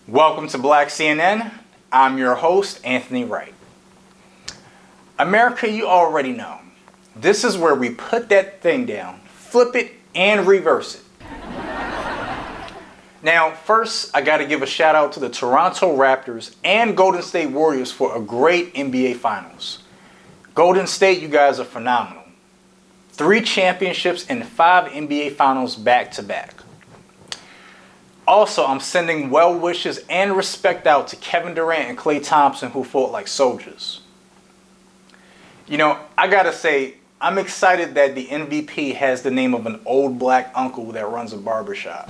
Welcome to Black CNN. I'm your host, Anthony Wright. America, you already know. This is where we put that thing down, flip it, and reverse it. Now, first, I got to give a shout out to the Toronto Raptors and Golden State Warriors for a great NBA Finals. Golden State, you guys are phenomenal. 3 championships and 5 NBA Finals back to back. Also, I'm sending well wishes and respect out to Kevin Durant and Klay Thompson, who fought like soldiers. You know, I gotta say, I'm excited that the MVP has the name of an old black uncle that runs a barbershop.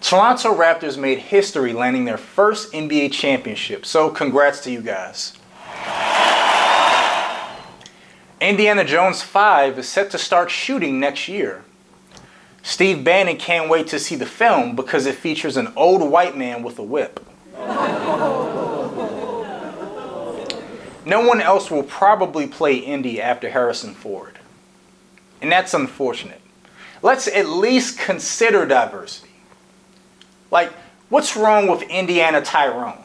Toronto Raptors made history landing their first NBA championship, so congrats to you guys. Indiana Jones 5 is set to start shooting next year. Steve Bannon can't wait to see the film because it features an old white man with a whip. No one else will probably play Indy after Harrison Ford. And that's unfortunate. Let's at least consider diversity. Like, what's wrong with Indiana Tyrone?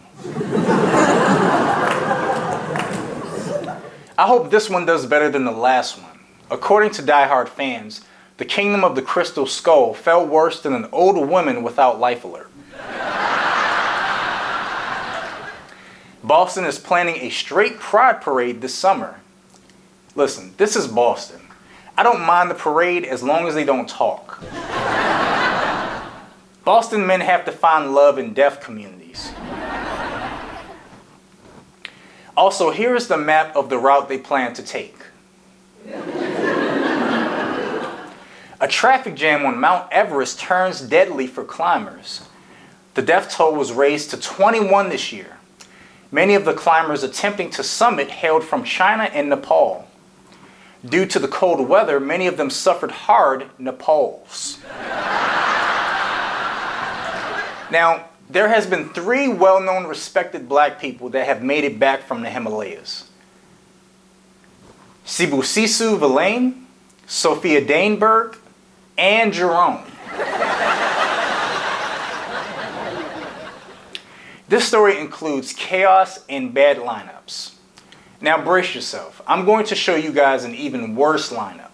I hope this one does better than the last one. According to diehard fans, the Kingdom of the Crystal Skull felt worse than an old woman without life alert. Boston is planning a straight pride parade this summer. Listen, this is Boston. I don't mind the parade as long as they don't talk. Boston men have to find love in deaf communities. Also, here is the map of the route they plan to take. A traffic jam on Mount Everest turns deadly for climbers. The death toll was raised to 21 this year. Many of the climbers attempting to summit hailed from China and Nepal. Due to the cold weather, many of them suffered hard Nepals. Now, there has been 3 well-known respected black people that have made it back from the Himalayas. Sibusiso Villain, Sophia Daneberg, and Jerome. This story includes chaos and bad lineups. Now brace yourself. I'm going to show you guys an even worse lineup.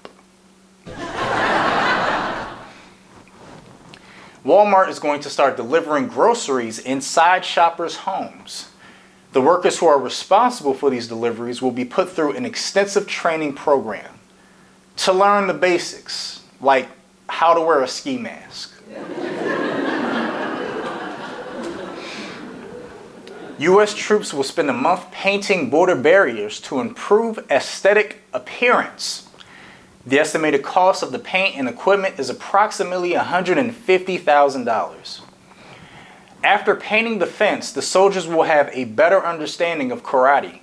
Walmart is going to start delivering groceries inside shoppers' homes. The workers who are responsible for these deliveries will be put through an extensive training program to learn the basics, like how to wear a ski mask. U.S. troops will spend a month painting border barriers to improve aesthetic appearance. The estimated cost of the paint and equipment is approximately $150,000. After painting the fence, the soldiers will have a better understanding of karate.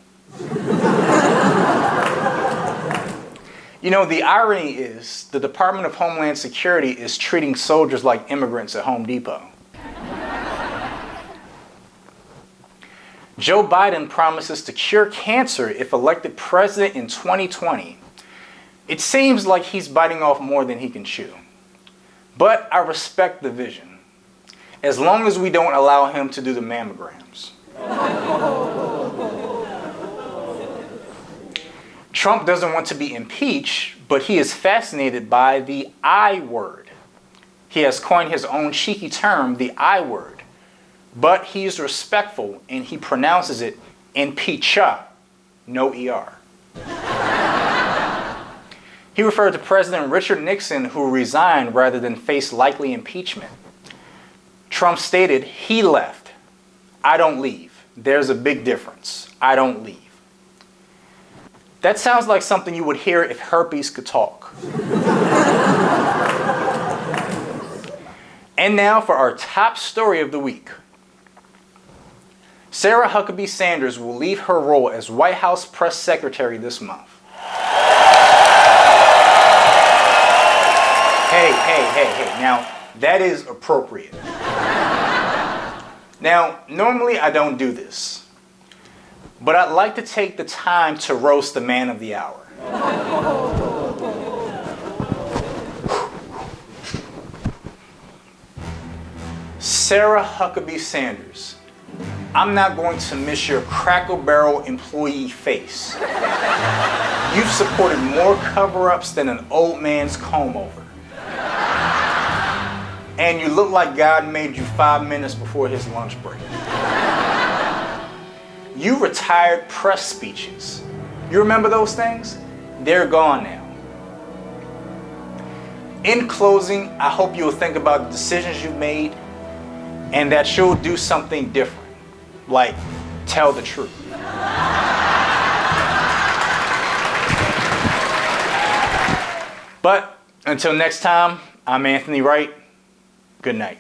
You know, the irony is the Department of Homeland Security is treating soldiers like immigrants at Home Depot. Joe Biden promises to cure cancer if elected president in 2020. It seems like he's biting off more than he can chew. But I respect the vision, as long as we don't allow him to do the mammograms. Trump doesn't want to be impeached, but he is fascinated by the I word. He has coined his own cheeky term, the I word. But he's respectful and he pronounces it impeacha, no ER. He referred to President Richard Nixon, who resigned rather than face likely impeachment. Trump stated, he left. I don't leave. There's a big difference. I don't leave. That sounds like something you would hear if herpes could talk. And now for our top story of the week. Sarah Huckabee Sanders will leave her role as White House press secretary this month. Hey, now that is appropriate. Now, normally I don't do this, but I'd like to take the time to roast the man of the hour. Sarah Huckabee Sanders, I'm not going to miss your Cracker Barrel employee face. You've supported more cover-ups than an old man's comb-over. And you look like God made you 5 minutes before his lunch break. You retired press speeches. You remember those things? They're gone now. In closing, I hope you'll think about the decisions you've made and that you'll do something different, like tell the truth. But until next time, I'm Anthony Wright. Good night.